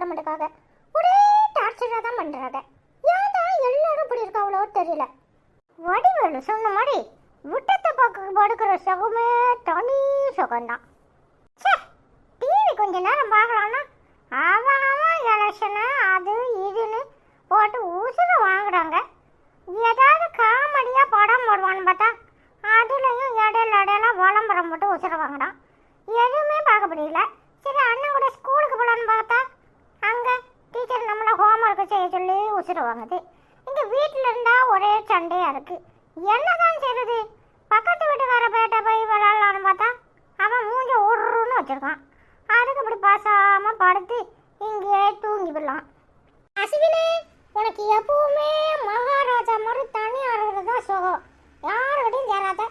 விட மாட்டேக்காக. ஒரே டார்ச்சராக தான் பண்ணுறாங்க. ஏன் தான் எல்லாரும் இப்படி இருக்காங்களோ தெரியல. வடிவேலு சொன்ன மாதிரி விட்டத்தை படுக்கிற சுகமே தனி சுகம்தான். சே, டிவி கொஞ்ச நேரம் பார்க்கலான்னா அவன் எலெக்ஷனு அது இதுன்னு போட்டு உசுறு வாங்குறாங்க. ஏதாவது காமெடியாக படம் போடுவான்னு பார்த்தா அதுலேயும் இடையில விளம்பரம் போட்டு உசுறு வாங்கினான். எதுவுமே பார்க்க முடியல. சரி, அண்ணன் கூட ஸ்கூலுக்கு போகலான்னு பார்த்தா அங்கே டீச்சர் நம்மளை ஹோம்ஒர்க்கு செய்ய சொல்லி உசுறு வாங்குது. இங்கே வீட்டில் இருந்தால் ஒரே சண்டையாக இருக்குது. என்னதான் செய்யுது? பக்கத்து வீட்டுக்கார பேட்டை போய் விளாட்லான்னு பார்த்தா அவன் மூஞ்ச உருன்னு வச்சுருக்கான். அதுக்கு இப்படி பாசாமல் படுத்து இங்கேயே தூங்கி விடலாம். அஸ்வினி, உனக்கு எப்பவுமே மகாராஜா மாதிரி தனி ஆடுறது தான் சுகம். யாருக்கிட்டையும் சேராத,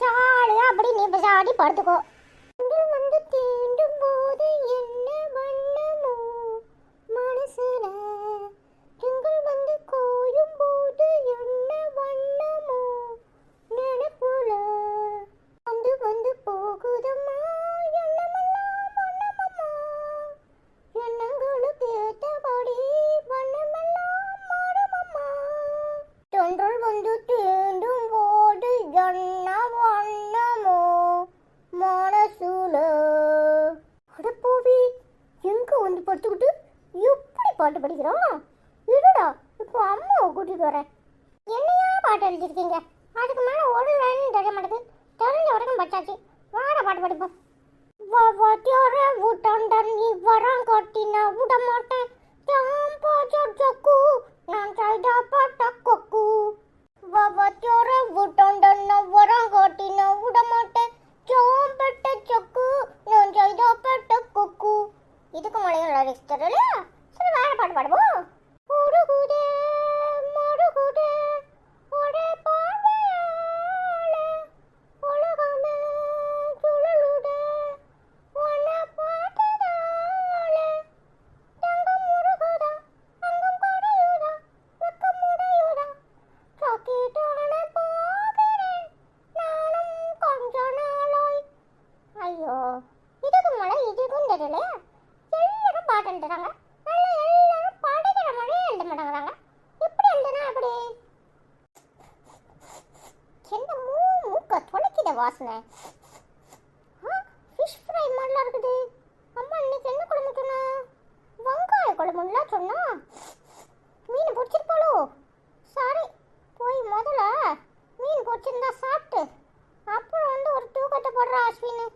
ஜாலியாக அப்படி நீ பசாடி படுத்துக்கோ. வந்து தீண்டும் போது என்ன வண்ணமோ மனசுல, திங்கள் வந்து கோயும் போது என்ன வண்ணமோ நினைப்புல, வந்து வந்து போகுதம்மா எண்ணமெல்லாம் வண்ணமம்மா, எண்ணங்களுக்கு ஏற்றபடி வண்ணமெல்லாம் மாறுமம்மா, தொன்றல் வந்து தீண்டும் போது என்ன வண்ணமோ மனசுல. அடப்போவி, எங்க வந்து படுத்துக்கிட்டு எப்படி பாட்டு படிக்கிறோம்? இருடா, இப்போ அம்மாவை கூட்டிட்டு வரேன். என்னையா பாட்டு எழுதிருக்கீங்க? அதுக்கு மேலே ஒரு லைன் தெரிய மாட்டேது. தெரிஞ்ச வரைக்கும் படிச்சாச்சு. வார பாட்டு படிப்போம். ஊட்டாண்டன் இவ்வரம் கட்டின விட மாட்டேன், நான் செய்த பாட்ட கொக்கு. ஊட்டாண்டன் வரம் கட்டின விட மாட்டேன், பெட்ட சொக்கு, நான் செய்த பெட்ட கொக்கு. இதுக்கு மழையும் லிரிக்ஸ் தெரியலையா? சரி, வேற பாட்டு பாடுவோம். முருகுதே முருகுதே ஒரே பார்வையால உலகமே சுழலுதே உன்னை பார்த்ததால, தங்கம் முருகுதா அங்கம் குறையுதா வெக்கம் உடையுதா, சாக்கிட்டான போகிறேன் நானும் கொஞ்ச நாளாய். ஐயோ, இதுக்கு மழை இதுக்கும் தெரியலையா? எல்லாரும் பாட்டு எழுதுறாங்க. எல்லாரும் படிக்கிற மொழியே எழுத மாட்டேங்கிறாங்க. எப்படி எழுதுனா அப்படி? என்ன மூக்க தொலைக்கிற வாசனை. ஃபிஷ் ஃப்ரை மாதிரிலாம் இருக்குது. அம்மா இன்னைக்கு என்ன குழம்பு சொன்னா? வெங்காய குழம்புலாம் சொன்னா. மீன் பொரிச்சிருப்பாளோ? சாரி, போய் முதல்ல மீன் பொரிச்சிருந்தா சாப்பிட்டு அப்புறம் வந்து ஒரு தூக்கத்தை போடுறா அஸ்வின்.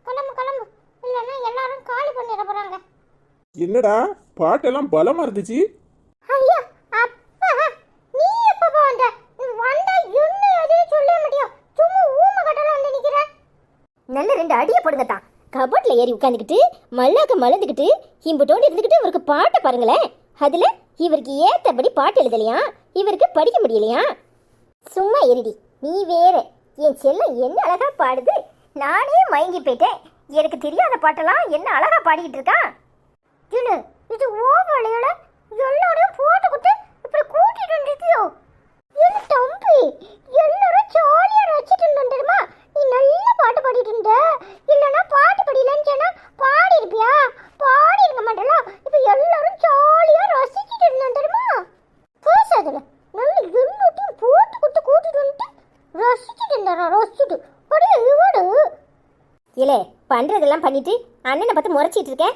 கிளம்பு கிளம்பு, இல்லைன்னா எல்லாரும் காலி பண்ணிட போறாங்க. என்னடா பாட்டெல்லாம் பலமா இருந்துச்சு. ஐயா, அப்பா, நீ எப்ப வந்த? வந்தா என்ன எதையும் சொல்ல முடியும். சும்மா ஊம கடல வந்து நிக்கிற. நல்ல 2 அடியை போடுங்கத்தான். கபட்ல ஏறி உட்காந்துக்கிட்டு மல்லாக்க மலந்துக்கிட்டு இம்புட்டோண்டு இருந்துக்கிட்டு இவருக்கு பாட்டை பாருங்களேன். அதுல இவருக்கு ஏத்தபடி பாட்டு எழுதலையா, இவருக்கு படிக்க முடியலையா? சும்மா இருடி, நீ வேற. என் செல்லம் என்ன அழகா பாடுது. நானே மயங்கி போயிட்டேன். எனக்கு தெரியாத பாட்டெல்லாம் என்ன அழகா பாடிக்கிட்டு இருக்கான். இல்ல, இது ஓவலையோட எல்லாரையும் போட்டு குத்து இப்படி கூட்டிட்டு வந்துருக்கியோ? என்ன தம்பி, எல்லாரும் ஜாலியா வச்சுட்டு வந்துடுமா? நீ நல்ல பாட்டு பாடிட்டு இருந்த. இல்லைன்னா பாட்டு படிக்கலன்னு சொன்னா பாடி இருப்பியா? பாடி இருக்க மாட்டேல. இப்ப எல்லாரும் ஜாலியா ரசிச்சுட்டு இருந்துமா? பேசாதுல, நல்ல எல்லாத்தையும் போட்டு குத்து கூட்டிட்டு வந்துட்டு ரசிச்சுட்டு இருந்தாரா? ரசிச்சுட்டு அப்படியே இவடு இல்லே பண்றதெல்லாம் பண்ணிட்டு அண்ணனை பார்த்து முறைச்சிட்டு இருக்கேன்.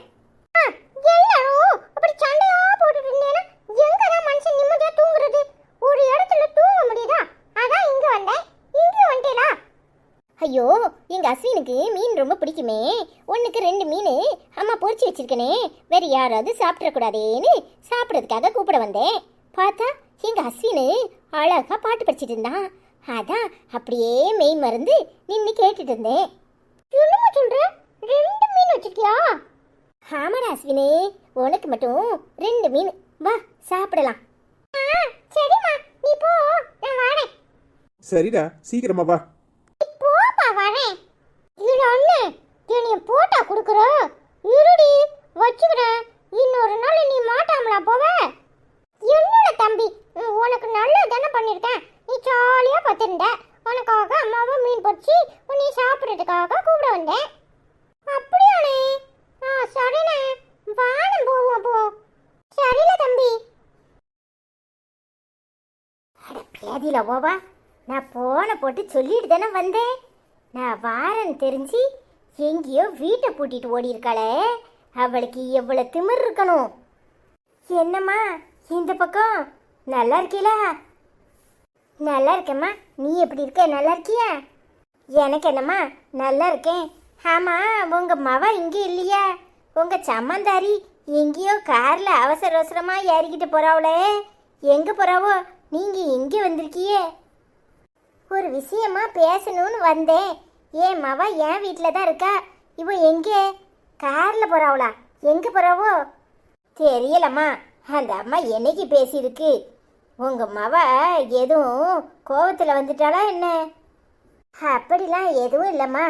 எல்லாரும் அப்படி சண்டையா போட்டுட்டு இருந்தேன்னா எங்கதான் மனுஷன் நிம்மதியா தூங்குறது? ஒரு இடத்துல தூங்க முடியுதா? அதான் இங்க வந்தேன். இங்க வந்துட்டேனா? ஐயோ, எங்க அஸ்வினுக்கு மீன் ரொம்ப பிடிக்குமே. 1க்கு 2 மீன் அம்மா பொரிச்சு வச்சிருக்கனே, வேற யாராவது சாப்பிடக்கூடாதேன்னு சாப்பிட்றதுக்காக கூப்பிட வந்தேன். பார்த்தா எங்க அஸ்வினு அழகா பாட்டு படிச்சிட்டு இருந்தான். அதான் அப்படியே மெய் மறந்து நின்று கேட்டுட்டு இருந்தேன். என்னமா சொல்ற? 2 மீன் வச்சிருக்கியா? ஆமாடா அஸ்வினே, உனக்கு மட்டும் 2 மீன். வா சாப்பிடலாம். சரிம்மா, நீ போ, நான் வரேன். சரிடா, சீக்கிரமா வா. போப்பா, வரேன். இல்ல அண்ணே, என்னைய போட்டா கொடுக்குற? இருடி, வச்சுக்கிறேன். இன்னொரு நாள் நீ மாட்டாமலா போவ? என்னோட தம்பி, உனக்கு நல்லது தானே பண்ணியிருக்கேன். நீ ஜாலியா பார்த்துருந்த. உனக்காக அம்மாவை மீன் பொரிச்சு உன்னை சாப்பிட்றதுக்காக கூப்பிட வந்தேன். அப்படியாண்ணே? சரிண்ணே, வானம் போவோம். போ பேதியில ஓவா, நான் போன போட்டு சொல்லிட்டு தானே வந்தேன். நான் வாரன்னு தெரிஞ்சு எங்கேயோ வீட்டை பூட்டிட்டு ஓடி இருக்காளே, அவளுக்கு எவ்வளவு திமிர் இருக்கணும். என்னம்மா இந்த பக்கம் நல்லா இருக்கீங்களா? நல்லா இருக்கேம்மா, நீ எப்படி இருக்க? நல்லா இருக்கியா? எனக்கு என்னம்மா நல்லா இருக்கேன். ஆமா, உங்க மவ இங்கே இல்லையா? உங்க சம்மந்தாரி எங்கேயோ கார்ல அவசர அவசரமா ஏறிக்கிட்டு போறாவளே, எங்க போறாவோ? நீங்க எங்க வந்திருக்கியே? ஒரு விஷயமா பேசணும்னு வந்தேன். ஏன் மவ என் வீட்டில் தான் இருக்கா, இவ எங்கே? கார்ல போறாவளா? எங்க போறாவோ தெரியலம்மா. அந்த அம்மா என்னைக்கு பேசியிருக்கு? உங்க மவ எதுவும் கோவத்தில் வந்துட்டாளா என்ன? அப்படிலாம் எதுவும் இல்லைம்மா,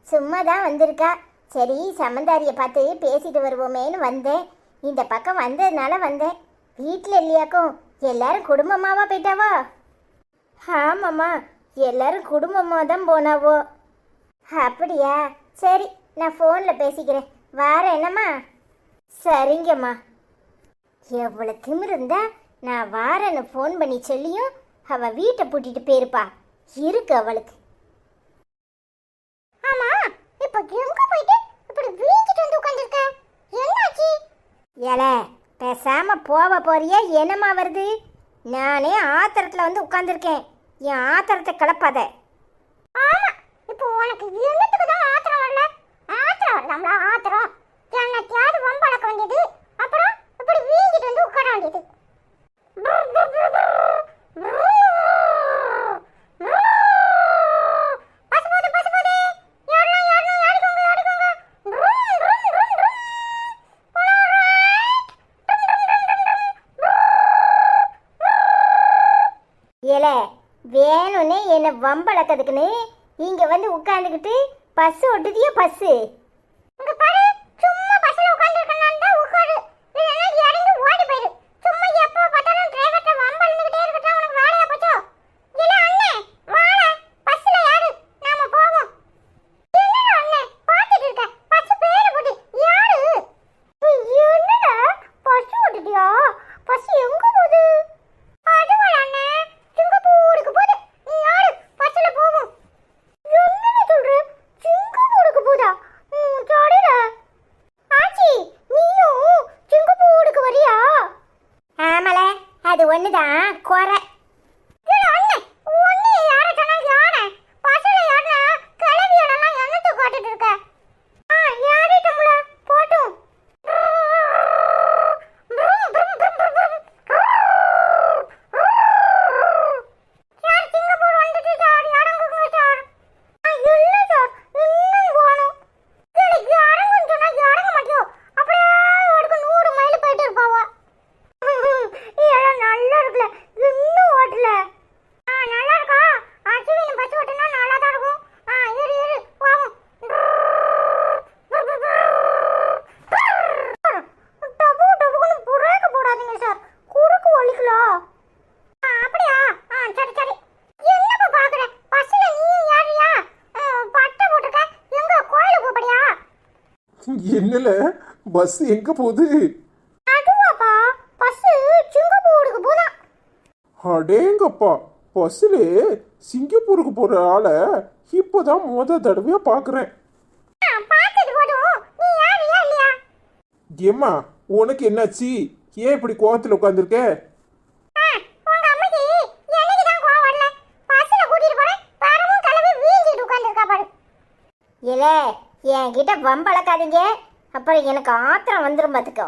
சும்மா தான் வந்திருக்கா. சரி, சம்மந்தாரியை பார்த்து பேசிட்டு வருவோமேன்னு வந்தேன். இந்த பக்கம் வந்ததுனால வந்தேன். வீட்டில் இல்லையாக்கும்? எல்லாரும் குடும்பமாவா போயிட்டாவோ? ஆமாம்மா, எல்லாரும் குடும்பமாக தான் போனாவோ. அப்படியா? சரி, நான் ஃபோனில் பேசிக்கிறேன், வார என்னம்மா? சரிங்கம்மா. எவ்வளோ திமிரு இருந்தா நான் வாரன்னு ஃபோன் பண்ணி சொல்லியும் அவள் வீட்டை பூட்டிட்டு போயிருப்பா. இருக்கு அவளுக்கு. ஆமா, இப்போ எங்க போயிட்டு இப்படி வீட்டுக்கு வந்து உட்கார்ந்திருக்க? என்னாச்சு? ஏலே, பேசாம போவ போறியா? என்னமா வருது? நானே ஆத்திரத்துல வந்து உட்கார்ந்திருக்கேன். என் ஆத்திரத்தை கிளப்பாத. ஆமா, இப்போ உனக்கு என்னத்துக்கு தான் ஆத்திரம் வரல? ஆத்திரம் வரலாம்ல? ஆத்திரம் என்னத்தையாவது வம்பளக்க வேண்டியது, அப்புறம் இப்படி வீங்கிட்டு வந்து உட்கார வேண்டியது. வேணும்னே என்ன வம்பளக்கிறதுக்குன்னு இங்க வந்து உட்கார்ந்துக்கிட்டு பஸ் ஓட்டுதியா? பஸ் சும்மா பஸ்ல உட்கார்ந்துருக்கேன்னா உட்காரு, இல்லைன்னா இறங்கி ஓடி போயிரு. சும்மா எப்போ பார்த்தாலும் டிரைவர்ட்ட வம்பளந்துக்கிட்டே இருக்கட்டும், உனக்கு வேலையா போச்சோ? இல்ல அண்ணே, வாடா பஸ்ல யாரு, நாம போவோம். என்னடா அண்ணே பாத்துட்டு இருக்க? பஸ் பேரு போட்டு யாரு? என்னடா பஸ் ஓட்டுதியா? பஸ் எங்க போகுது? அதுவா அண்ணே, சிங்கப்பூருக்கு போகுது. நீ யாரு, பஸ்ல போவோம். என்னடா சொல்ற? சிங்கப்பூருக்கு போதா? சரிடா. ஆச்சி, நீயும் சிங்கப்பூருக்கு வரியா? ஆமல, அது ஒண்ணுதான் குறை. என்னல பஸ் எங்க போகுது? அதுவாப்பா, பஸ் சிங்கப்பூருக்கு போதா. அடேங்கப்பா, பஸ்ல சிங்கப்பூருக்கு போற ஆளை இப்போதான் தடவையா பாக்குறேன். ஏம்மா, உனக்கு என்னாச்சு? ஏன் இப்படி கோவத்துல உட்காந்துருக்க? என்கிட்ட வம்பளக்காதீங்க, அப்புறம் எனக்கு ஆத்திரம் வந்துடும் பாத்துக்கோ.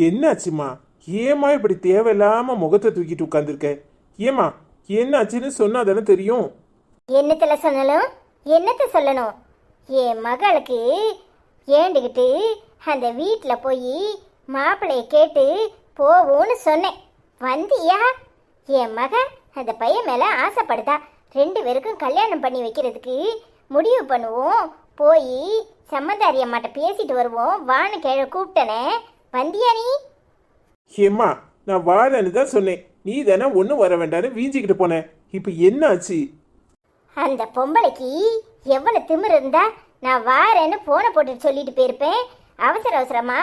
என்னாச்சுமா? ஏமா இப்படி தேவையில்லாம முகத்தை தூக்கிட்டு உட்காந்துருக்க? ஏமா, என்னாச்சுன்னு சொன்னா தானே தெரியும். என்னத்துல சொல்லணும்? என்னத்த சொல்லணும்? என் மகளுக்கு ஏண்டுகிட்டு அந்த வீட்டில் போய் மாப்பிள்ளைய கேட்டு போவோன்னு சொன்னேன். வந்தியா? என் மகன் அந்த பையன் மேலே ஆசைப்படுதா. 2 பேருக்கும் கல்யாணம் பண்ணி வைக்கிறதுக்கு முடிவு பண்ணுவோம். போய் சம்மந்தாரி அம்மாட்ட பேசிட்டு வருவோம் வான்னு கூப்பிட்டனே. வந்தியா நீ? ஏம்மா, நான் வாரன்னு தான் சொன்னேன். நீ தானே ஒன்றும் வர வேண்டான்னு வீஞ்சிக்கிட்டு போனேன். இப்போ என்னாச்சு? அந்த பொம்பளைக்கு எவ்வளவு திமிரு இருந்தா நான் வாரேன்னு போனை போட்டு சொல்லிட்டு போயிருப்பேன். அவசர அவசரமா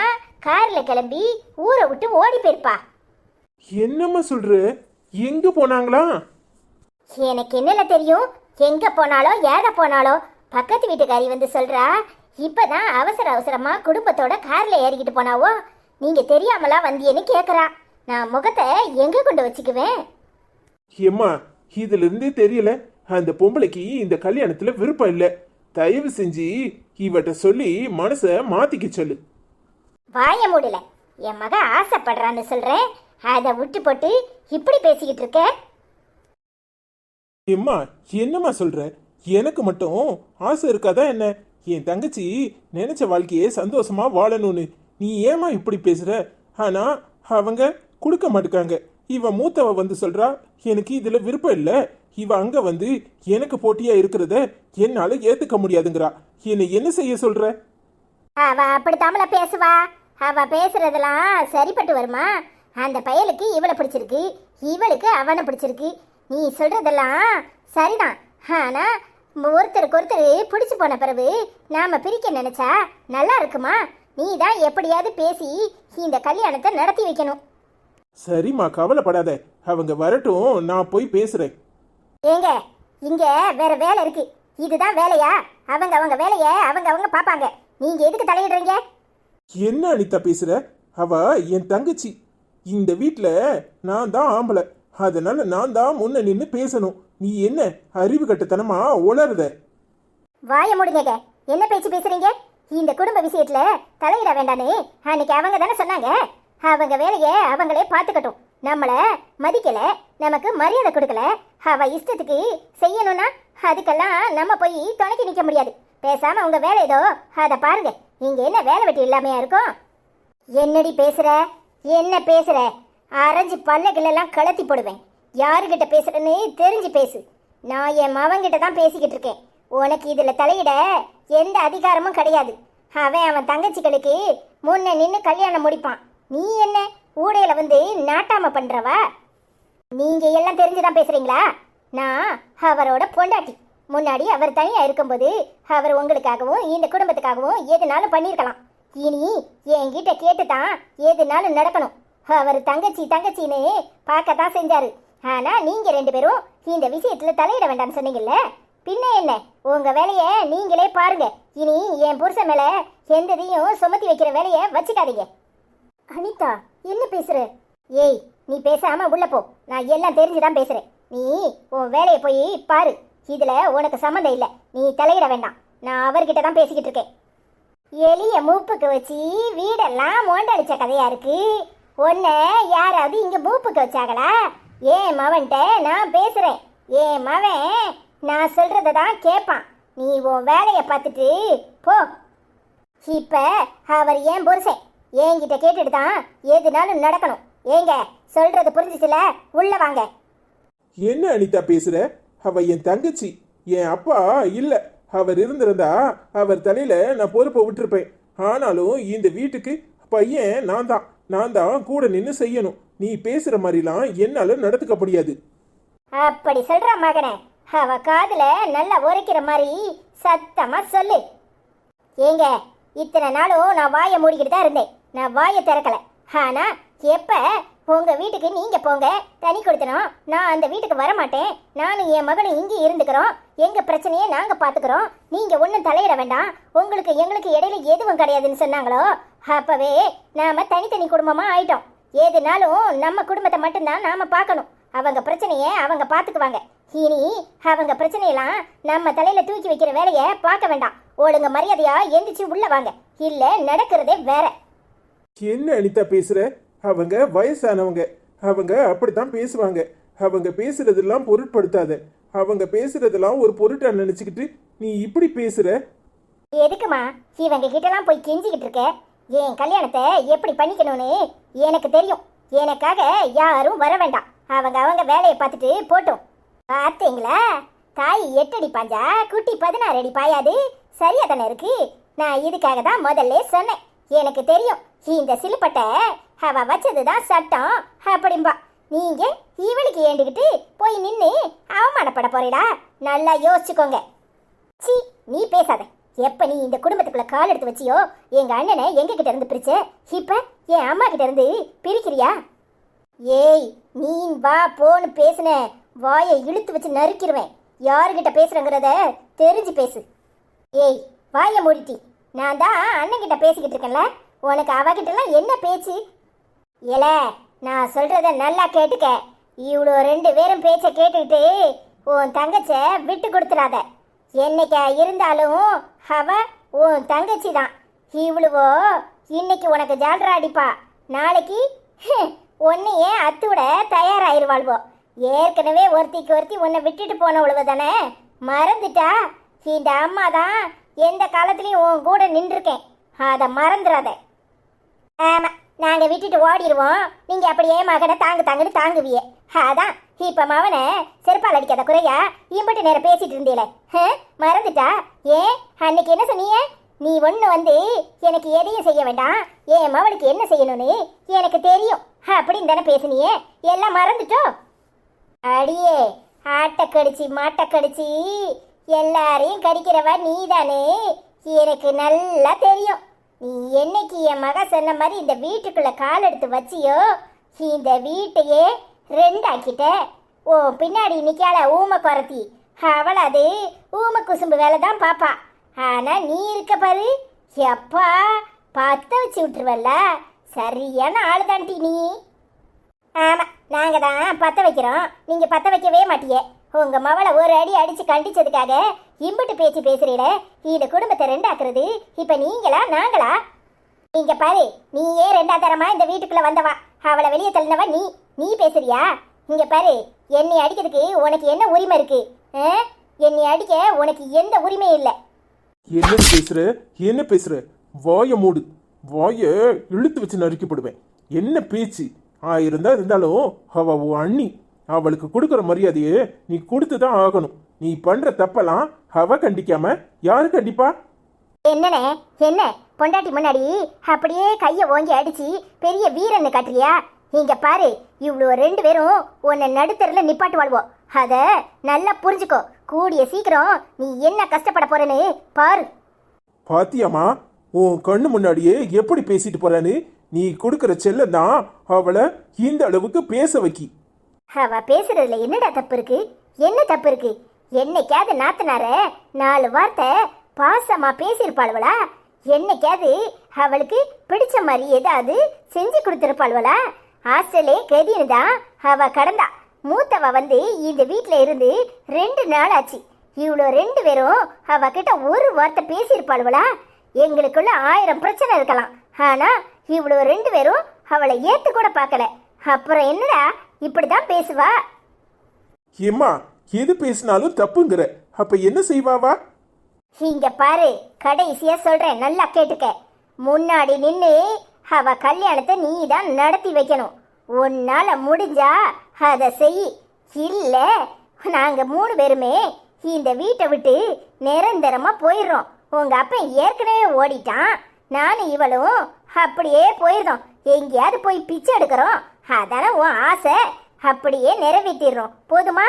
கார்ல கிளம்பி ஊரை விட்டு ஓடி போயிருப்பா. என்னம்மா சொல்ற? எங்க போனாங்களா? எனக்கு என்னல தெரியும்? எங்க போனாலோ ஏத போனாலோ பக்கத்து வீட்டுக்காரி வந்து சொல்றா, இப்பதான் அவசர அவசரமா குடும்பத்தோட கார்ல ஏறிக்கிட்டு போனாவோ, நீங்க தெரியாமலா வந்தியன்னு கேக்குறா. நான் முகத்தை எங்க கொண்டு வச்சுக்குவேன்? ஏம்மா, இதுல இருந்தே தெரியல அந்த பொம்பளைக்கு இந்த கல்யாணத்துல விருப்பம் இல்ல. தயவு செஞ்சு இவட்ட சொல்லி மனச மாத்திக்க சொல்லு. வாய மூடல. என் மக ஆசைப்படுறான்னு சொல்றேன், அதை விட்டு போட்டு இப்படி பேசிக்கிட்டு இருக்க. ஏம்மா, என்னம்மா சொல்ற? எனக்கு மட்டும் ஆசை இருக்காதா என்ன? என் தங்கச்சி நினைச்ச வாழ்க்கையே சந்தோஷமா வாழணும்னு. நீ ஏமா இப்படி பேசுற? ஆனா அவங்க கொடுக்க மாட்டுக்காங்க. இவ மூத்தவ வந்து சொல்றா எனக்கு இதுல விருப்பம் இல்ல. இவ அங்க வந்து எனக்கு போட்டியா இருக்கிறத என்னால ஏத்துக்க முடியாதுங்கிறா. என்னை என்ன செய்ய சொல்ற? அவ அப்படித்தாமல பேசுவா. அவ பேசுறதெல்லாம் சரிப்பட்டு வருமா? அந்த பயலுக்கு இவளை பிடிச்சிருக்கு, இவளுக்கு அவனை பிடிச்சிருக்கு. நீ சொல்றதெல்லாம் சரிதான். ஆனா ஒருத்தருக்கு ஒருத்தர் பிடிச்சு போன பிறகு நாம பிரிக்க நினைச்சா நல்லா இருக்குமா? நீ தான் எப்படியாவது பேசி இந்த கல்யாணத்தை நடத்தி வைக்கணும். சரிம்மா, கவலைப்படாத. அவங்க வரட்டும், நான் போய் பேசுறேன். ஏங்க, இங்க வேற வேலை இருக்கு. இதுதான் வேலையா? அவங்க அவங்க வேலைய அவங்க அவங்க பாப்பாங்க. நீங்க எதுக்கு தலையிடுறீங்க? என்ன அனிதா பேசுற? அவ என் தங்கச்சி. இந்த வீட்ல நான் தான் ஆம்பளை, அதனால நான் தான் முன்ன நின்று பேசணும். நீ என்ன அறிவு கட்டத்தனமா உளருத? வாய மூடுங்க. என்ன பேச்சு பேசுறீங்க? இந்த குடும்ப விஷயத்துல தலையிட வேண்டானே அன்னைக்கு அவங்க தானே சொன்னாங்க. அவங்க வேலைய அவங்களே பார்த்துக்கட்டும். நம்மள மதிக்கல, நமக்கு மரியாதை கொடுக்கல, அவ இஷ்டத்துக்கு செய்யணும்னா அதுக்கெல்லாம் நம்ம போய் துணைக்கு நிற்க முடியாது. பேசாம உங்க வேலை ஏதோ அதை பாருங்க. இங்க என்ன வேலை வெட்டி இல்லாமையா இருக்கும்? என்னடி பேசுற? என்ன பேசுற? அரைஞ்சு பல்லக்கிலெல்லாம் கலத்தி போடுவேன். யாருக்கிட்ட பேசுறேன்னு தெரிஞ்சு பேசு. நான் என் மவன்கிட்ட தான் பேசிக்கிட்டு இருக்கேன். உனக்கு இதுல தலையிட எந்த அதிகாரமும் கிடையாது. அவன் தங்கச்சிகளுக்கு முன்ன நின்று கல்யாணம் முடிப்பான். நீ என்ன ஊடையில வந்து நாட்டாம பண்றவா? நீங்க எல்லாம் தெரிஞ்சுதான் பேசுறீங்களா? நான் அவரோட பொண்டாட்டி. முன்னாடி அவர் தனியா இருக்கும்போது அவர் உங்களுக்காகவும் இந்த குடும்பத்துக்காகவும் எதுனாலும் பண்ணியிருக்கலாம். இனி என்கிட்ட கேட்டுதான் எதுனாலும் நடக்கணும். அவர் தங்கச்சி தங்கச்சின்னு பார்க்கத்தான் செஞ்சாரு. ஆனா நீங்க ரெண்டு பேரும் இந்த விஷயத்துல தலையிட வேண்டாம்னு சொன்னீங்கல்ல, பின்ன என்ன? உங்க வேலைய நீங்களே பாருங்க. இனி என் புருஷன் மேல எந்ததையும் சுமத்தி வைக்கிற வேலைய வச்சுக்காதீங்க. அனிதா, என்ன பேசுற? ஏய், நீ பேசாம உள்ள போ. நான் எல்லாம் தெரிஞ்சுதான் பேசுறேன். நீ உன் வேலையை போய் பாரு. இதுல உனக்கு சம்மந்தம் இல்லை. நீ தலையிட வேண்டாம். நான் அவர்கிட்ட தான் பேசிக்கிட்டு இருக்கேன். எளிய மூப்புக்கு வச்சு வீடெல்லாம் மோண்டடிச்ச கதையா இருக்கு. உன்னை யாராவது இங்க மூப்புக்கு வச்சாங்களா? ஏன் மவன்கிட்ட நான் பேசுறேன். ஏன் மவன் நான் சொல்றத தான் கேட்பான். நீ உன் வேலையை பார்த்துட்டு போ. இப்ப அவர் ஏன் புருஷன் என்கிட்ட கேட்டுட்டு தான் எதுனாலும் நடக்கணும். ஏங்க, சொல்றது புரிஞ்சுச்சுல? உள்ள வாங்க. என்ன அனிதா பேசுற? அவ என் தங்கச்சி, என் அப்பா இல்ல. அவர் இருந்திருந்தா அவர் தலையில நான் பொறுப்பை விட்டுருப்பேன். ஆனாலும் இந்த வீட்டுக்கு பையன் நான் தான் கூட நின்று செய்யணும். நீ பேசுற மாதிரிலாம் என்னால நடந்துக்க முடியாது. அப்படி சொல்ற மகனே, அவ காதுல நல்லா உரைக்கிற மாதிரி சத்தமா சொல்லு. ஏங்க, இத்தனை நாளும் நான் வாயை மூடிக்கிட்டு தான் இருந்தேன். நான் வாயை திறக்கல. ஆனா எப்ப உங்க வீட்டுக்கு நீங்க போங்க, தனி கொடுத்தனும், நான் அந்த வீட்டுக்கு வரமாட்டேன், நானும் என் மகனும் இங்கே இருந்துக்கிறோம், எங்க பிரச்சனையை நாங்க பாத்துக்கிறோம், நீங்க ஒன்றும் தலையிட வேண்டாம், உங்களுக்கு எங்களுக்கு இடையில எதுவும் கிடையாதுன்னு சொன்னாங்களோ, அப்பவே நாம தனித்தனி குடும்பமா ஆயிட்டோம். எதுனாலும் நம்ம குடும்பத்தை மட்டும்தான் நாம பார்க்கணும். அவங்க பிரச்சனையை அவங்க பார்த்துக்குவாங்க. இனி அவங்க பிரச்சனையெல்லாம் நம்ம தலையில தூக்கி வைக்கிற வேலையை பார்க்க வேண்டாம். ஒழுங்க மரியாதையா எந்திரிச்சு உள்ள வாங்க, இல்ல நடக்கிறதே வேற. என்ன அனிதா பேசுற? அவங்க வயசானவங்க, அவங்க அப்படித்தான் பேசுவாங்க. அவங்க பேசுறதெல்லாம் பொருட்படுத்தாத. அவங்க பேசுறதெல்லாம் ஒரு பொருட்டா நினைச்சுக்கிட்டு நீ இப்படி பேசுற? எதுக்குமா இவங்க கிட்டலாம் போய் கெஞ்சிக்கிட்டு இருக்க? என் கல்யாணத்தை எப்படி பண்ணிக்கணும்னு எனக்கு தெரியும். எனக்காக யாரும் வர வேண்டாம். அவங்க வேலையை பார்த்துட்டு போட்டோம். பார்த்தீங்களா? தாய் 8 அடி பாஞ்சா குட்டி 16 அடி பாயாது. சரியா தானே இருக்கு? நான் இதுக்காக தான் முதல்ல சொன்னேன். எனக்கு தெரியும் இந்த சிலுப்பட்டை அவ வச்சதுதான் சட்டம் அப்படிம்பா. நீங்க இவளுக்கு ஏண்டுகிட்டு போய் நின்று அவமானப்பட போறீடா. நல்லா யோசிச்சுக்கோங்க. சி, நீ பேசாத. எப்ப நீ இந்த குடும்பத்துக்குள்ள கால் எடுத்து வச்சியோ எங்க அண்ணனை எங்க கிட்ட இருந்து பிரிச்ச, இப்ப என் அம்மா கிட்ட இருந்து பிரிக்கிறியா? ஏய், நீ வா போன்னு பேசுன வாயை இழுத்து வச்சு நறுக்கிடுவேன். யாருகிட்ட பேசுறங்கிறத தெரிஞ்சு பேசு. ஏய், வாயை மூடிட்டி. நான் தான் அண்ணன் கிட்ட பேசிக்கிட்டு இருக்கேன்ல, உனக்கு அவகிட்டலாம் என்ன பேச்சு? ஏல, நான் சொல்றத நல்லா கேட்டுக்க. இவ்வளோ 2 பேரும் பேச்ச கேட்டுக்கிட்டு உன் தங்கச்ச விட்டு கொடுத்துடாத. என்னைக்கா இருந்தாலும் அவ உன் தங்கச்சி தான். இவ்வளவோ இன்னைக்கு உனக்கு ஜால்ரா அடிப்பா, நாளைக்கு உன்னையே அத்துவிட தயாராயிருவாள்வோ. ஏற்கனவே ஒருத்திக்கு ஒருத்தி உன்னை விட்டுட்டு போனவளவு தானே, மறந்துட்டா? இந்த அம்மா தான் எந்த காலத்துலயும் உன் கூட நின்றுருக்கேன், அதை மறந்துடாத. ஆமா, நாங்க விட்டுட்டு ஓடிடுவோம், நீங்க அப்படியே மகனை தாங்குன்னு தாங்குவியே. அதான் இப்ப மவனை செருப்பால் அடிக்காத குறையா இம்பட்டு நேரம் பேசிட்டு இருந்தீல, மறந்துட்டா? ஏன் அன்னைக்கு என்ன சொன்னீங்க? நீ ஒண்ணு வந்து எனக்கு எதையும் செய்ய வேண்டாம், என் மவனுக்கு என்ன செய்யணும்னு எனக்கு தெரியும் அப்படின்னு தானே பேசுனியே. எல்லாம் மறந்துட்டோ? அடியே, ஆட்டை கடிச்சு மாட்டை கடிச்சு எல்லாரையும் கடிக்கிறவ நீதானே, எனக்கு நல்லா தெரியும். நீ என்னைக்கு என் மக சொன்ன மாதிரி இந்த வீட்டுக்குள்ள கால் எடுத்து வச்சியோ, இந்த வீட்டையே 2 ஆக்கிட்ட. ஓ பின்னாடி நிக்கால ஊமை குறத்தி, அவள் அது ஊமை குசும்பு வேலை தான் பாப்பா. ஆனா நீ இருக்க பாரு, எப்பா பத்த வச்சு விட்டுருவல்ல, சரியான ஆளு தான்டி நீ. ஆமா, நாங்க தான் பத்த வைக்கிறோம், நீங்க பத்த வைக்கவே மாட்டியே. உங்க மவளை ஒரு அடி அடிச்சு கண்டிச்சதுக்காக இம்புட்டு பேச்சு பேசுறீல. இந்த குடும்பத்தை 2 ஆக்குறது இப்ப நீங்களா நாங்களா? நீங்க பாரு, நீயே 2ஆம் தரமா இந்த வீட்டுக்குள்ள வந்தவா, அவளை வெளியே தள்ளினவா நீ. நீ பேசுறியா? இங்க பாரு, என்னை அடிக்கிறதுக்கு உனக்கு என்ன உரிமை இருக்கு? என்னை அடிக்க உனக்கு எந்த உரிமையும் இல்லை. என்ன பேசுற? வாய மூடு. வாய இழுத்து வச்சு நறுக்கிப்படுவேன். என்ன பேச்சு? 1000 தான் இருந்தாலும் அவ உன் அண்ணி, அவளுக்கு கொடுக்குற மரியாதையே நீ கொடுத்துதான் ஆகணும். நீ பண்ற தப்பெல்லாம் அவ கண்டிக்காம யாரு கண்டிப்பா? என்னனே என்ன பொண்டாட்டி முன்னாடி அப்படியே கையை ஓங்கி அடிச்சு பெரிய வீரன்னு காட்டுறியா? இங்க பாரு, இவ்வளோ 2 பேரும் உன்னை நடுத்தரில் நிப்பாட்டு வாழ்வோம். அத நல்லா புரிஞ்சுக்கோ. கூடிய சீக்கிரம் நீ என்ன கஷ்டப்பட போறேன்னு பாரு. பாத்தியாமா, உன் கண்ணு முன்னாடியே எப்படி பேசிட்டு போறான்னு. நீ கொடுக்குற செல்லம் தான் அவளை இந்த அளவுக்கு பேச வைக்கி. அவ பேசுறதுல என்னடா தப்பு இருக்கு? என்ன தப்பு இருக்கு? என்னைக்காவது நாத்தனார 4 வார்த்தை பாசமா பேசியிருப்பாள்வளா? என்னைக்காவது அவளுக்கு பிடிச்ச மாதிரி ஏதாவது செஞ்சு கொடுத்துருப்பாள்வளா? ஹாஸ்டலே கதின்னு தான் அவ கடந்தா. மூத்தவ வந்து இந்த வீட்டில் இருந்து 2 நாள் ஆச்சு. இவ்வளோ 2 பேரும் அவகிட்ட ஒரு வார்த்தை பேசியிருப்பாள்வளா? எங்களுக்குள்ள 1000 பிரச்சனை இருக்கலாம், ஆனா இவ்வளோ 2 பேரும் அவளை ஏத்து கூட பார்க்கல. அப்புறம் என்னடா இப்படிதான் பேசுவா? ஏம்மா, எது பேசினாலும் தப்புங்கிற, அப்ப என்ன செய்வாவா? இங்க பாரு, கடைசியா சொல்றேன், நல்லா கேட்டுக்க. முன்னாடி நின்று அவ கல்யாணத்தை நீ தான் நடத்தி வைக்கணும். உன்னால முடிஞ்சா அதை செய், இல்ல நாங்க 3 பேருமே இந்த வீட்டை விட்டு நிரந்தரமா போயிடுறோம். உங்க அப்பன் ஏற்கனவே ஓடிட்டான், நானும் இவளும் அப்படியே போயிடுறோம். எங்கேயாவது போய் பிச்சை எடுக்கிறோம். அதான உன் ஆசை, அப்படியே நிறைவேற்றிடுறோம். போதுமா?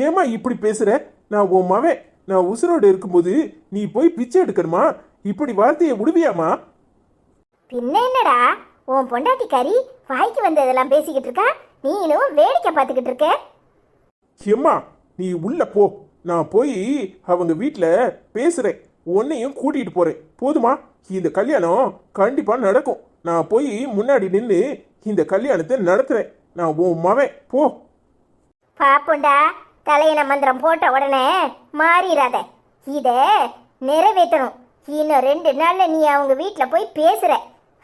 ஏமா இப்படி பேசுற? நான் உன் மவன், நான் உசுரோடு இருக்கும்போது நீ போய் பிச்சை எடுக்கணுமா? இப்படி வார்த்தையை விடுவியாமா? பின்ன என்னடா, உன் பொண்டாட்டிக்காரி வாய்க்கு வந்ததெல்லாம் பேசிக்கிட்டு இருக்கா, நீனும் வேடிக்கை பார்த்துக்கிட்டு இருக்க. ஏம்மா, நீ உள்ள போ, நான் போய் அவங்க வீட்டில் பேசுறேன், உன்னையும் கூட்டிட்டு போறேன். போதுமா? இந்த கல்யாணம் கண்டிப்பா நடக்கும். நான் போய் முன்னாடி நின்று இந்த கல்யாணத்தை நடத்துறேன். நான் உன் மவன், போ. பாப்புண்டா, தலையில மந்திரம் போட்ட உடனே மாறிடாத. இத நிறைவேற்றணும். இன்னும் 2 நாள்ல நீ அவங்க வீட்டில் போய் பேசுற.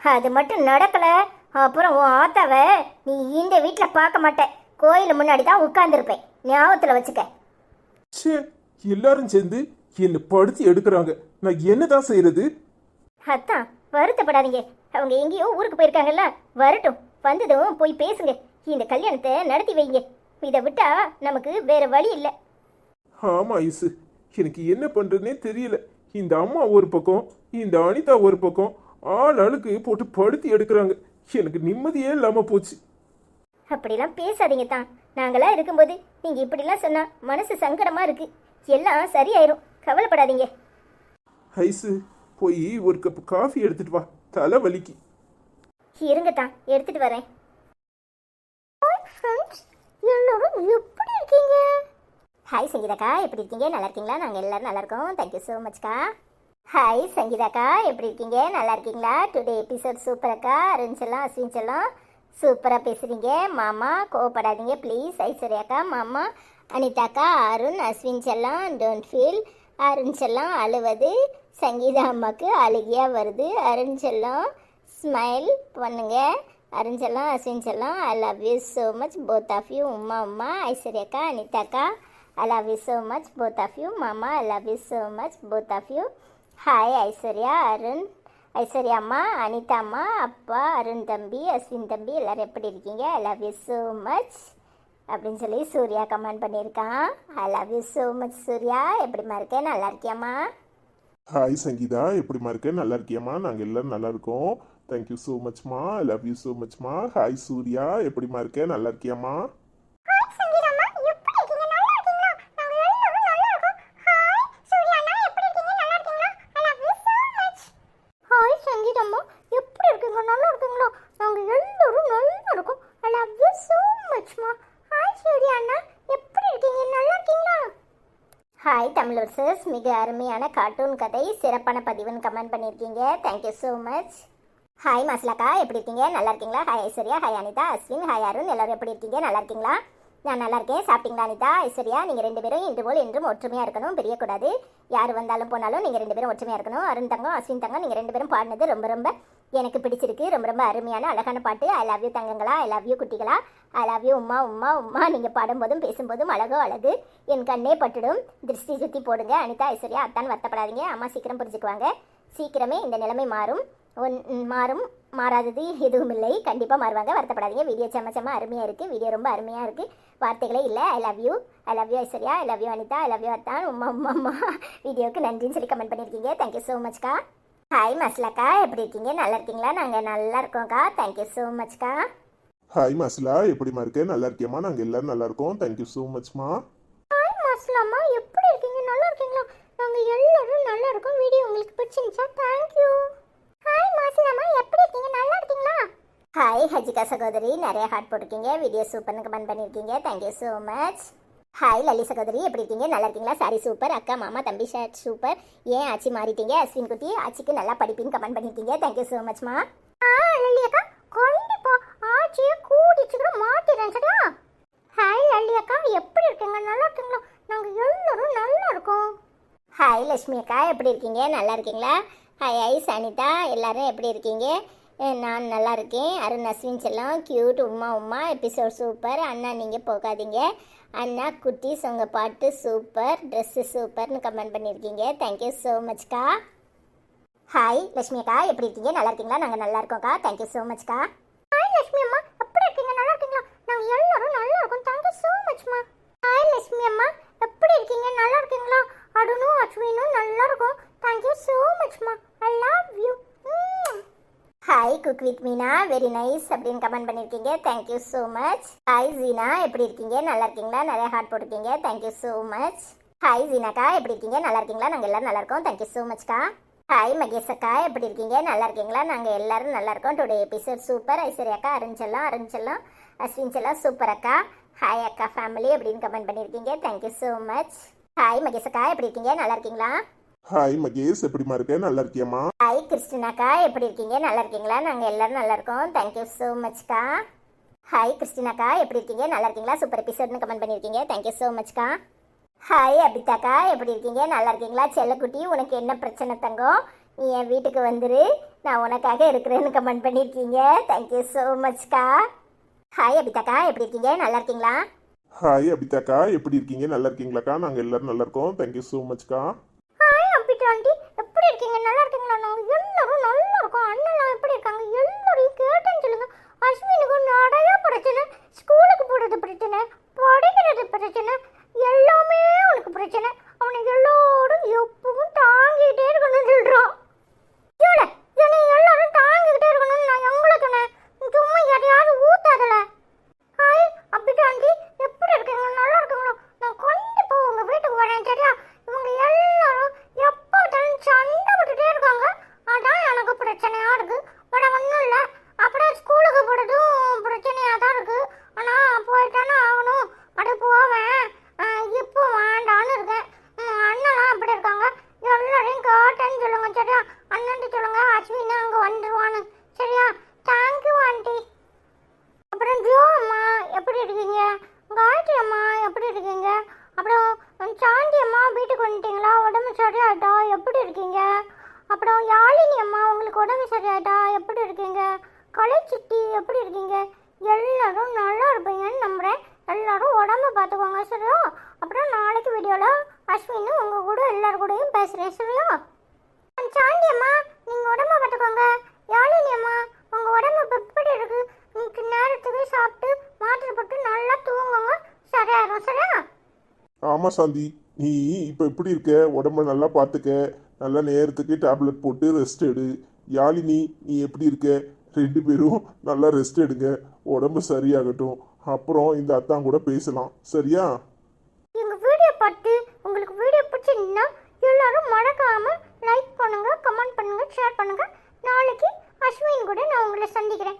அது மட்டும் நடக்கல, அப்புறம் உன் ஆத்தாவை நீ இந்த வீட்டில் பார்க்க மாட்டேன். கோயில் முன்னாடி தான் உட்கார்ந்துருப்பேன், ஞாபகத்தில் வச்சுக்க. சே, எல்லாரும் சேர்ந்து என்னை படுத்தி எடுக்கிறாங்க. நான் என்னதான் செய்யறது? அத்தான், வருத்தப்படாதீங்க. அவங்க எங்கேயோ ஊருக்கு போயிருக்காங்கல்ல, வரட்டும். வந்ததும் போய் பேசுங்க, இந்த கல்யாணத்தை நடத்தி வைங்க. இதை விட்டா நமக்கு வேற வழி இல்லை. ஆமா ஐசு, எனக்கு என்ன பண்றதுனே தெரியல. இந்த அம்மா ஒரு பக்கம், இந்த அனிதா ஒரு பக்கம், ஆளுக்கு போட்டு படுத்தி எடுக்கிறாங்க. எனக்கு நிம்மதியே இல்லாம போச்சு. அப்படிலாம் பேசாதீங்க தான். நாங்களா இருக்கும்போது நீங்க இப்படிலாம் சொன்னா மனசு சங்கடமா இருக்கு. எல்லாம் சரியாயிரும், கவலைப்படாதீங்க. ஐஸு போய் ஒரு கப் காஃபி எடுத்துட்டு வா, தலை வலிக்கு. இருங்கத்தான் எடுத்துட்டு வரேன். ஃப்ரெண்ட்ஸ் எல்லாரும் எப்படி இருக்கீங்க? ஹாய் சங்கீதாக்கா, எப்படி இருக்கீங்க? நல்லா இருக்கீங்களா? நாங்கள் எல்லாரும் நல்லா இருக்கோம். தேங்க்யூ ஸோ மச்க்கா. ஹாய் சங்கீதாக்கா, எப்படி இருக்கீங்க? நல்லா இருக்கீங்களா? டுடே எபிசோட் சூப்பர் அக்கா. அருண் செல்லம், அஸ்வின் செல்லம் சூப்பராக பேசுகிறீங்க. மாமா கோவப்படாதீங்க ப்ளீஸ். ஐஸ்வர்யாக்கா, மாமா, அனிதாக்கா, அருண், அஸ்வின் செல்லம் டோன்ட் ஃபீல். அருண் செல்லம் அழுவது, சங்கீதா அம்மாவுக்கு அழுகியாக வருது. அருண் செல்லம் ஸ்மைல் பண்ணுங்க. அருண் செல்லம், அஸ்வின் செல்லம், I love you so much both of you. Uma Uma, ஐஸ்வர்யாக்கா, அனிதாக்கா, I love you so much both of you. மாமா, I love you so much both of you. Hi Aishwarya, Arun, Aishwarya அம்மா, அனிதா அம்மா, அப்பா, அருண் தம்பி, அஸ்வின் தம்பி எல்லாரும் எப்படி இருக்கீங்க? I love you so much அப்படின்னு சொல்லி சூர்யா கமெண்ட் பண்ணியிருக்கான். I love you so much Surya. எப்படிமா இருக்கேன்? நல்லா இருக்கியாம்மா? ஹாய் சங்கீதா, எப்படிமா இருக்க? நல்லா இருக்கியாம்மா? நாங்கள் எல்லாரும் நல்லா இருக்கோம். தேங்க்யூ ஸோ மச்மா. ஐ லவ் யூ ஸோ மச்மா. ஹாய் சூர்யா, எப்படிமா இருக்க? நல்லா இருக்கியாம்மா? ஹாய் சங்கீதாம்மா, எப்படி இருக்கீங்க? நல்லா இருக்கீங்களா? நாங்க எல்லாரும் நல்லா இருக்கோம். ஹாய் சூர்யாண்ணா, எப்படி இருக்கீங்க? நல்லா இருக்கீங்களா? I love you so much. Hi சங்கீதாம்மா, எப்படி இருக்கீங்க? நல்லா இருக்கீங்களா? நாங்க எல்லாரும் நல்லா இருக்கோம். ஐ லவ் யூ so muchமா. ஹாய் சூர்யாண்ணா, எப்படி இருக்கீங்க? நல்லா இருக்கீங்களா? ஹாய் தமிழர்சஸ், மிக அருமையான கார்ட்டூன் கதை, சிறப்பான பதிவுன்னு கமெண்ட் பண்ணியிருக்கீங்க. Thank you so much. ஹாய் மாஸ்லாக்கா, எப்படி இருக்கீங்க? நல்லா இருக்கீங்களா? Hi Aishwarya, hi Anitha, Ashwin, hi Arun, எல்லாரும் எப்படி இருக்கீங்க? நல்லா இருக்கீங்களா? நான் நல்லா இருக்கேன். சாப்பிட்டீங்களா அனிதா, ஐஸ்வர்யா? நீங்கள் ரெண்டு பேரும் இன்று போல் என்றும் ஒற்றுமையாக இருக்கணும், பிரியக்கூடாது. யார் வந்தாலும் போனாலும் நீங்கள் ரெண்டு பேரும் ஒற்றுமையாக இருக்கணும். அருண் தங்கம், அஸ்வின் தங்கம், நீங்கள் ரெண்டு பேரும் பாடினது ரொம்ப ரொம்ப எனக்கு பிடிச்சிருக்கு. ரொம்ப ரொம்ப அருமையான அழகான பாட்டு. ஐ லவ் யூ தங்கங்களா, ஐ லவ் யூ குட்டிகளா, I love you Uma Uma Uma. நீங்கள் பாடும்போதும் பேசும்போதும் அழகோ அழகு, என் கண்ணே பட்டுடும். திருஷ்டி சுற்றி போடுங்க. அனிதா, ஐஸ்வர்யா, அத்தான் வருத்தப்படாதீங்க. அம்மா சீக்கிரம் புரிஞ்சுக்குவாங்க. சீக்கிரமே இந்த நிலைமை மாறும். மாறும், மாறாதது எதுவும் இல்லை. கண்டிப்பாக மாறுவாங்க, வருத்தப்படாதீங்க. வீடியோ செம்ம அருமையாக இருக்குது. வீடியோ ரொம்ப அருமையாக இருக்குது. வார்த்தைகளே இல்லை. I love you Aishwarya, I love you Anitha, I love you அத்தான், உமா உமா உமா. வீடியோவுக்கு நன்றின்னு சொல்லி கமெண்ட் பண்ணியிருக்கீங்க. தேங்க்யூ ஸோ மச்க்கா. ஹாய் மஸ்லாக்கா, எப்படி இருக்கீங்க? நல்லா இருக்கீங்களா? நாங்கள் நல்லா இருக்கோம்க்கா. தேங்க்யூ ஸோ மச்க்கா. ஹாய் மாஸ்லா, எப்படிமா இருக்க? நல்லா இருக்கியாம்மா? நாங்கள் எல்லாரும் நல்லா இருக்கோம். தேங்க்யூ ஸோ மச்மா. ஹாய் மாஸ்லாம்மா, எப்படி இருக்கீங்க? நல்லா இருக்கீங்களா? நாங்க எல்லாரும் நல்லா இருக்கோம். வீடியோ உங்களுக்கு பிடிச்சிருந்துச்சா? தேங்க்யூ. ஹாய் மாஸ்லாம்மா, எப்படி இருக்கீங்க? நல்லா இருக்கீங்களா? ஹாய் ஹஜிகா சகோதரி, நிறைய ஹார்ட் போட்டிருக்கீங்க. வீடியோ சூப்பர்னு கமெண்ட் பண்ணியிருக்கீங்க. Thank you so much. Hi Lali சகோதரி, எப்படி இருக்கீங்க? நல்லா இருக்கீங்களா? Sorry super. அக்கா மாமா தம்பி ஷர்ட் சூப்பர். ஏன் ஆச்சி மாறிட்டீங்க? அஸ்வின் குட்டி, ஆச்சிக்கு நல்லா படிப்பின்னு கமெண்ட் பண்ணியிருக்கீங்க. தேங்க்யூ ஸோ மச்மா. லல்லி அக்கா, கண்டிப்பா ஆச்சியை கூட்டிச்சுக்கிற மாத்திரேன் சரியா? ஹாய் லல்லி அக்கா, எப்படி இருக்கீங்க? நல்லா இருக்கீங்களா? நாங்க எல்லாரும் நல்லா இருக்கோம். ஹாய் லட்சுமி அக்கா, எப்படி இருக்கீங்க? நல்லா இருக்கீங்களா? ஹாய் ஐஸ் அனிதா, எல்லாரும் எப்படி இருக்கீங்க? நான் நல்லா இருக்கேன். அருண், அஸ்வின் செல்லம் cute, Uma Uma episode super. அண்ணா நீங்கள் போகாதீங்க. அண்ணா குட்டீஸ் உங்கள் பாட்டு சூப்பர், ட்ரெஸ்ஸு சூப்பர்னு கமெண்ட் பண்ணியிருக்கீங்க. தேங்க்யூ ஸோ மச்க்கா. ஹாய் லட்சுமி அக்கா, எப்படி இருக்கீங்க? நல்லா இருக்கீங்களா? நாங்கள் நல்லா இருக்கோம்க்கா. தேங்க்யூ ஸோ மச்க்கா. ஹாய் லட்சுமி அம்மா, எப்படி இருக்கீங்க? நல்லா இருக்கீங்களா? நாங்க எல்லாரும் நல்லா இருக்கோம். தேங்க்யூ ஸோ மச்மா. ஹாய் லட்சுமி அம்மா, எப்படி இருக்கீங்க? நல்லா இருக்கீங்களா? அருணும் அஸ்வினும் நல்லா இருக்கும். தேங்க்யூ ஸோ மச்மா. I love you. Hi cook with Meena, very nice அப்படின்னு கமெண்ட் பண்ணியிருக்கீங்க. Thank you so much. Hi Jeena, எப்படி இருக்கீங்க? நல்லா இருக்கீங்களா? நிறைய ஹார்ட் போட்டிருக்கீங்க. Thank you so much. ஹாய் ஜீனாக்கா, எப்படி இருக்கீங்க? நல்லா இருக்கீங்களா? நாங்கள் எல்லாரும் நல்லா இருக்கோம். தேங்க்யூ ஸோ மச்க்கா. ஹாய் மகேஷ் அக்கா, எப்படி இருக்கீங்க? நல்லா இருக்கீங்களா? நாங்கள் எல்லாரும் நல்லா இருக்கோம். Today episode super. ஐஸ்வர்யா அக்கா, அருண் செல்லம், அஸ்வின் செல்லம் சூப்பர் அக்கா. ஹாய் அக்கா ஃபேமிலி அப்படின்னு கமெண்ட் பண்ணியிருக்கீங்க. Thank you so much. Hi Mahesh அக்கா, எப்படி இருக்கீங்க? நல்லா இருக்கீங்களா? ஹாய் மகேஷ், எப்படிமா இருக்க? நல்லா இருக்கியாம்மா? ஹாய் கிறிஸ்டினாக்கா, எப்படி இருக்கீங்க? நல்லா இருக்கீங்களா? நாங்கள் எல்லாரும் நல்லா இருக்கோம். தேங்க்யூ ஸோ மச்க்கா. ஹாய் கிறிஸ்டினாக்கா, எப்படி இருக்கீங்க? நல்லா இருக்கீங்களா? சூப்பர் எபிசோட்னு கமெண்ட் பண்ணியிருக்கீங்க. தேங்க்யூ ஸோ மச்க்கா. ஹாய் அபிதாக்கா, எப்படி இருக்கீங்க? நல்லா இருக்கீங்களா? செல்லக்குட்டி, உனக்கு என்ன பிரச்சனை தங்கம்? நீ என் வீட்டுக்கு வந்துரு, நான் உனக்காக இருக்கிறேன்னு கமெண்ட் பண்ணியிருக்கீங்க. தேங்க்யூ ஸோ மச்க்கா. ஹாய் அபிதாக்கா, எப்படி இருக்கீங்க? நல்லா இருக்கீங்களா? ஹாய் அபிதாக்கா, எப்படி இருக்கீங்க? நல்லா இருக்கீங்களாக்கா? நாங்கள் எல்லாரும் நல்லா இருக்கோம். தேங்க்யூ ஸோ மச்க்கா. ஹாய் அப்பிட்டு ஆண்டி, எப்படி இருக்கீங்க? நல்லா இருக்கீங்களா? நாங்க எல்லாரும் நல்லா இருக்கோம். அண்ணெல்லாம் எப்படி இருக்காங்க? எல்லாரையும் கேட்டேன்னு சொல்லுங்க. அஸ்வினுக்கு நிறைய பிரச்சனை, ஸ்கூலுக்கு போறது பிரச்சனை, படிக்கிறது பிரச்சனை, எல்லாமே அவனுக்கு பிரச்சனை. அவனை எல்லாரும் எப்பவும் தாங்கிட்டே இருக்கணும்னு சொல்றான். என்னை எல்லாரும் தாங்கிக்கிட்டே இருக்கணும்னு நான் எங்களுக்கு சும்மா யாரையாவது ஊத்தாதல. ஹாய் அப்பிட்டு ஆண்டி, எப்படி இருக்கீங்க? நல்லா இருக்கீங்களா? நான் கண்டிப்பா உங்க வீட்டுக்கு வரேன் சரியா? இவங்க எல்லாரும் எப்போ சண்டை அப்புறம் யாழினி அம்மா உங்களுக்கு உடம்பு சரியாயிட்டா எப்படி இருக்கீங்க? கலை சிட்டி எப்படி இருக்கீங்க? எல்லாரும் நல்லா இருப்பீங்கன்னு நம்புறேன். எல்லாரும் உடம்ப பார்த்துக்கோங்க சரியா? அப்புறம் நாளைக்கு வீடியோவில் அஸ்வின் உங்கள் கூட எல்லாரும் கூடயும் பேசுகிறேன் சரியா? சாந்தி அம்மா நீங்கள் உடம்ப பார்த்துக்கோங்க. யாழினி அம்மா உங்கள் உடம்பு இப்போ எப்படி இருக்கு? இன்னைக்கு நேரத்துக்கு சாப்பிட்டு மாத்திரை போட்டு நல்லா தூங்குங்க, சரியாயிரும் சரியா? ஆமாம் சாந்தி, நீ இப்போ எப்படி இருக்க? உடம்ப நல்லா பார்த்துக்க, நல்லா நேரத்துக்கு டேப்லெட் போட்டு ரெஸ்ட் எடு. யாழினி நீ எப்படி இருக்க? 2 பேரும் நல்லா ரெஸ்ட் எடுங்க, உடம்பு சரியாகட்டும். அப்புறம் இந்த அத்தான் கூட பேசலாம் சரியா? எங்கள் வீடியோ பார்த்து உங்களுக்கு வீடியோ பிடிச்சிருந்தா எல்லாரும் மறக்காமல் லைக் பண்ணுங்கள், கமெண்ட் பண்ணுங்கள், ஷேர் பண்ணுங்கள். நாளைக்கு அஸ்வின் கூட நான் உங்களை சந்திக்கிறேன்.